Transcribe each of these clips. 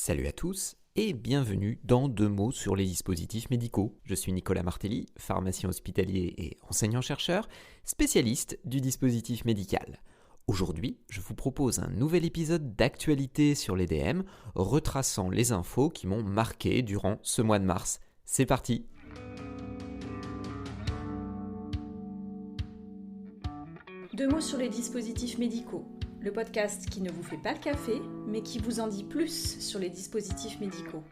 Salut à tous et bienvenue dans 2 mots sur les dispositifs médicaux. Je suis Nicolas Martelly, pharmacien hospitalier et enseignant-chercheur, spécialiste du dispositif médical. Aujourd'hui, je vous propose un nouvel épisode d'actualité sur les DM, retraçant les infos qui m'ont marqué durant ce mois de mars. C'est parti! Deux mots sur les dispositifs médicaux, le podcast qui ne vous fait pas le café, mais qui vous en dit plus sur les dispositifs médicaux.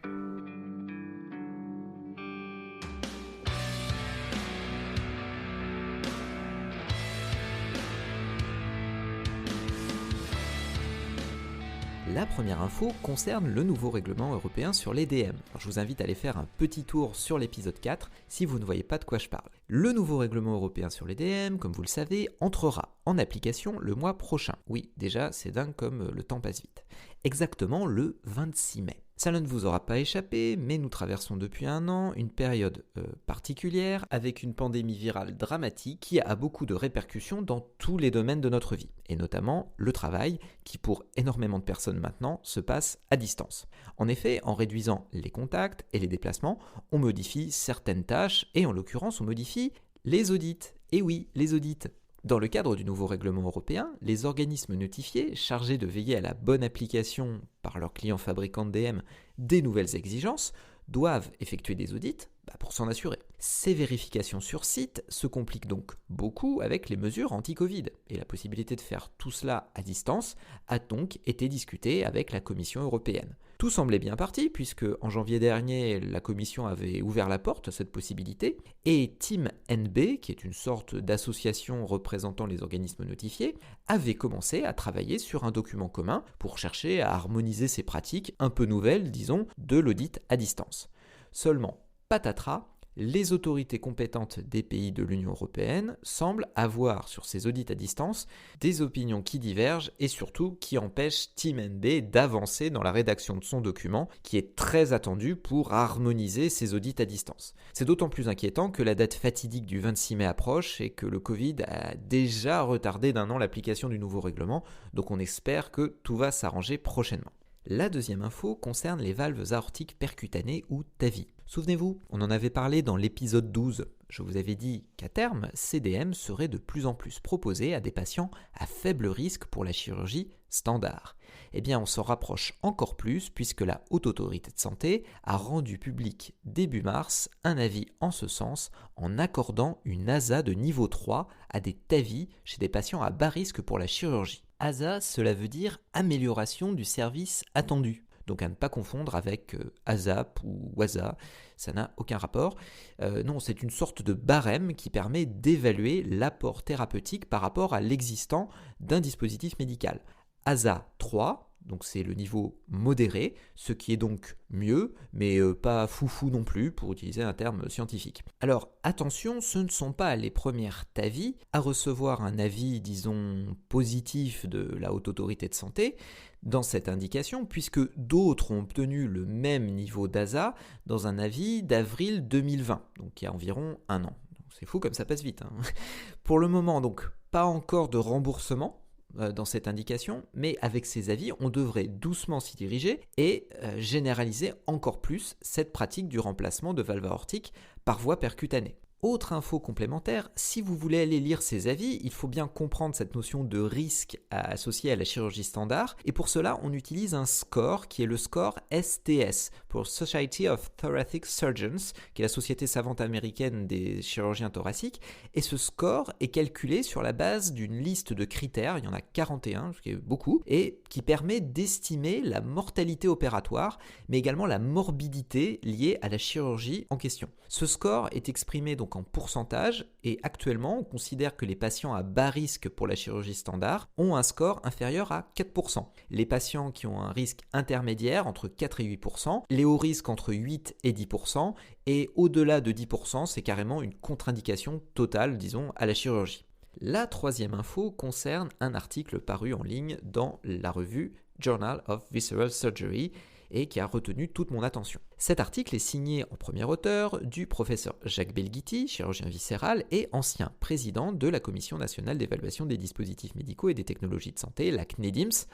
La première info concerne le nouveau règlement européen sur les DM. Je vous invite à aller faire un petit tour sur l'épisode 4 si vous ne voyez pas de quoi je parle. Le nouveau règlement européen sur les DM, comme vous le savez, entrera en application le mois prochain. Oui, déjà, c'est dingue comme le temps passe vite. Exactement le 26 mai. Ça ne vous aura pas échappé, mais nous traversons depuis un an une période particulière avec une pandémie virale dramatique qui a beaucoup de répercussions dans tous les domaines de notre vie, et notamment le travail qui pour énormément de personnes maintenant se passe à distance. En effet, en réduisant les contacts et les déplacements, on modifie certaines tâches et en l'occurrence on modifie les audits. Et oui, les audits. Dans le cadre du nouveau règlement européen, les organismes notifiés chargés de veiller à la bonne application par leurs clients fabricants de DM des nouvelles exigences doivent effectuer des audits pour s'en assurer. Ces vérifications sur site se compliquent donc beaucoup avec les mesures anti-Covid et la possibilité de faire tout cela à distance a donc été discutée avec la Commission européenne. Tout semblait bien parti puisque en janvier dernier, la Commission avait ouvert la porte à cette possibilité et Team NB, qui est une sorte d'association représentant les organismes notifiés, avait commencé à travailler sur un document commun pour chercher à harmoniser ces pratiques un peu nouvelles, disons, de l'audit à distance. Seulement, patatras, les autorités compétentes des pays de l'Union européenne semblent avoir sur ces audits à distance des opinions qui divergent et surtout qui empêchent Team NB d'avancer dans la rédaction de son document qui est très attendu pour harmoniser ces audits à distance. C'est d'autant plus inquiétant que la date fatidique du 26 mai approche et que le Covid a déjà retardé d'1 an l'application du nouveau règlement, donc on espère que tout va s'arranger prochainement. La deuxième info concerne les valves aortiques percutanées ou TAVI. Souvenez-vous, on en avait parlé dans l'épisode 12. Je vous avais dit qu'à terme, ces DM seraient de plus en plus proposés à des patients à faible risque pour la chirurgie standard. Eh bien, on s'en rapproche encore plus puisque la Haute Autorité de Santé a rendu public début mars un avis en ce sens en accordant une ASA de niveau 3 à des TAVI chez des patients à bas risque pour la chirurgie. ASA, cela veut dire amélioration du service attendu. Donc à ne pas confondre avec ASAP ou WASA, ça n'a aucun rapport. Non, c'est une sorte de barème qui permet d'évaluer l'apport thérapeutique par rapport à l'existant d'un dispositif médical. ASA 3, donc c'est le niveau modéré, ce qui est donc mieux, mais pas foufou non plus, pour utiliser un terme scientifique. Alors attention, ce ne sont pas les premières TAVI à recevoir un avis, disons, positif de la Haute Autorité de Santé dans cette indication, puisque d'autres ont obtenu le même niveau d'ASA dans un avis d'avril 2020, donc il y a environ 1 an. C'est fou comme ça passe vite. Pour le moment, donc, pas encore de remboursement dans cette indication, mais avec ces avis, on devrait doucement s'y diriger et généraliser encore plus cette pratique du remplacement de valve aortique par voie percutanée. Autre info complémentaire, si vous voulez aller lire ces avis, il faut bien comprendre cette notion de risque associée à la chirurgie standard, et pour cela, on utilise un score qui est le score STS, pour Society of Thoracic Surgeons, qui est la société savante américaine des chirurgiens thoraciques, et ce score est calculé sur la base d'une liste de critères, il y en a 41, ce qui est beaucoup, et qui permet d'estimer la mortalité opératoire, mais également la morbidité liée à la chirurgie en question. Ce score est exprimé donc en pourcentage et actuellement on considère que les patients à bas risque pour la chirurgie standard ont un score inférieur à 4%. Les patients qui ont un risque intermédiaire entre 4 et 8%, les hauts risques entre 8 et 10% et au-delà de 10% c'est carrément une contre-indication totale, disons, à la chirurgie. La troisième info concerne un article paru en ligne dans la revue Journal of Visceral Surgery et qui a retenu toute mon attention. Cet article est signé en premier auteur du professeur Jacques Belghiti, chirurgien viscéral et ancien président de la Commission nationale d'évaluation des dispositifs médicaux et des technologies de santé, la CNEDIMS,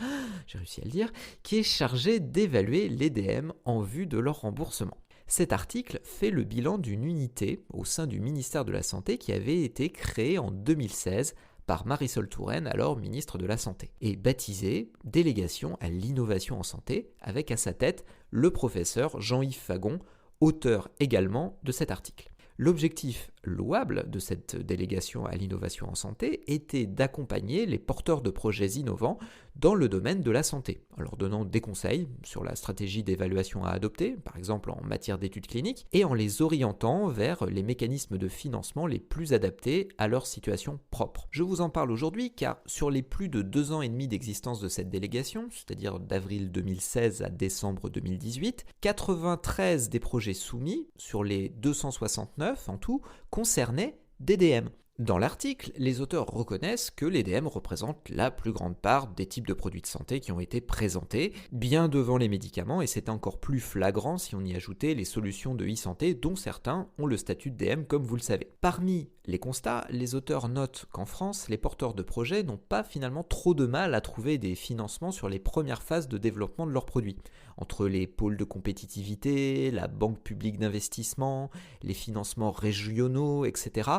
j'ai réussi à le dire, qui est chargé d'évaluer les DM en vue de leur remboursement. Cet article fait le bilan d'une unité au sein du ministère de la Santé qui avait été créée en 2016 par Marisol Touraine, alors ministre de la Santé, et baptisée Délégation à l'innovation en santé, avec à sa tête le professeur Jean-Yves Fagon, auteur également de cet article. L'objectif louable de cette délégation à l'innovation en santé était d'accompagner les porteurs de projets innovants dans le domaine de la santé, en leur donnant des conseils sur la stratégie d'évaluation à adopter, par exemple en matière d'études cliniques, et en les orientant vers les mécanismes de financement les plus adaptés à leur situation propre. Je vous en parle aujourd'hui car sur les plus de 2 ans et demi d'existence de cette délégation, c'est-à-dire d'avril 2016 à décembre 2018, 93 des projets soumis, sur les 269 en tout, concernaient des DM. Dans l'article, les auteurs reconnaissent que les DM représentent la plus grande part des types de produits de santé qui ont été présentés, bien devant les médicaments, et c'est encore plus flagrant si on y ajoutait les solutions de e-santé dont certains ont le statut de DM comme vous le savez. Parmi les constats, les auteurs notent qu'en France, les porteurs de projets n'ont pas finalement trop de mal à trouver des financements sur les premières phases de développement de leurs produits. Entre les pôles de compétitivité, la banque publique d'investissement, les financements régionaux, etc.,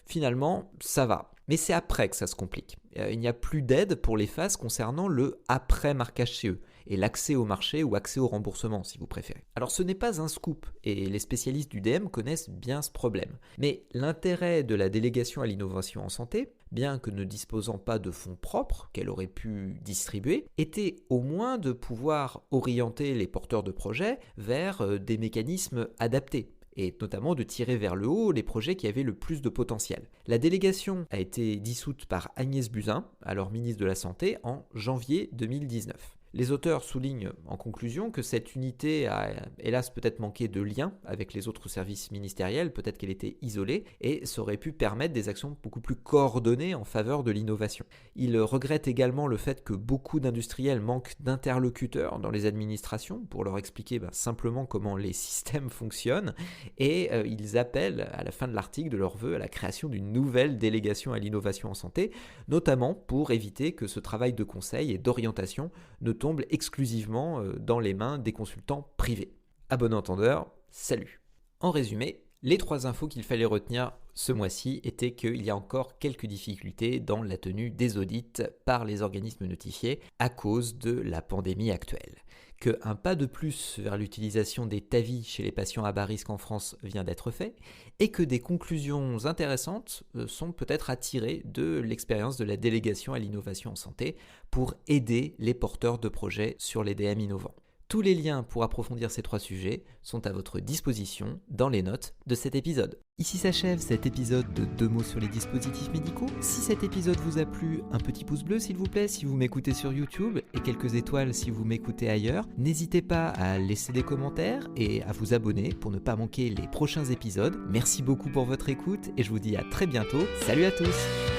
finalement, ça va. Mais c'est après que ça se complique. Il n'y a plus d'aide pour les phases concernant le après-marquage CE et l'accès au marché ou accès au remboursement si vous préférez. Alors ce n'est pas un scoop et les spécialistes du DM connaissent bien ce problème. Mais l'intérêt de la délégation à l'innovation en santé, bien que ne disposant pas de fonds propres qu'elle aurait pu distribuer, était au moins de pouvoir orienter les porteurs de projets vers des mécanismes adaptés, et notamment de tirer vers le haut les projets qui avaient le plus de potentiel. La délégation a été dissoute par Agnès Buzyn, alors ministre de la Santé, en janvier 2019. Les auteurs soulignent en conclusion que cette unité a hélas peut-être manqué de lien avec les autres services ministériels, peut-être qu'elle était isolée, et ça aurait pu permettre des actions beaucoup plus coordonnées en faveur de l'innovation. Ils regrettent également le fait que beaucoup d'industriels manquent d'interlocuteurs dans les administrations pour leur expliquer simplement comment les systèmes fonctionnent, et ils appellent à la fin de l'article de leur vœu à la création d'une nouvelle délégation à l'innovation en santé, notamment pour éviter que ce travail de conseil et d'orientation ne tombe exclusivement dans les mains des consultants privés. À bon entendeur, salut. En résumé, les 3 infos qu'il fallait retenir ce mois-ci étaient qu'il y a encore quelques difficultés dans la tenue des audits par les organismes notifiés à cause de la pandémie actuelle. Qu'un pas de plus vers l'utilisation des TAVI chez les patients à bas risque en France vient d'être fait, et que des conclusions intéressantes sont peut-être à tirer de l'expérience de la délégation à l'innovation en santé pour aider les porteurs de projets sur les DM innovants. Tous les liens pour approfondir ces 3 sujets sont à votre disposition dans les notes de cet épisode. Ici s'achève cet épisode de 2 mots sur les dispositifs médicaux. Si cet épisode vous a plu, un petit pouce bleu s'il vous plaît si vous m'écoutez sur YouTube et quelques étoiles si vous m'écoutez ailleurs. N'hésitez pas à laisser des commentaires et à vous abonner pour ne pas manquer les prochains épisodes. Merci beaucoup pour votre écoute et je vous dis à très bientôt. Salut à tous!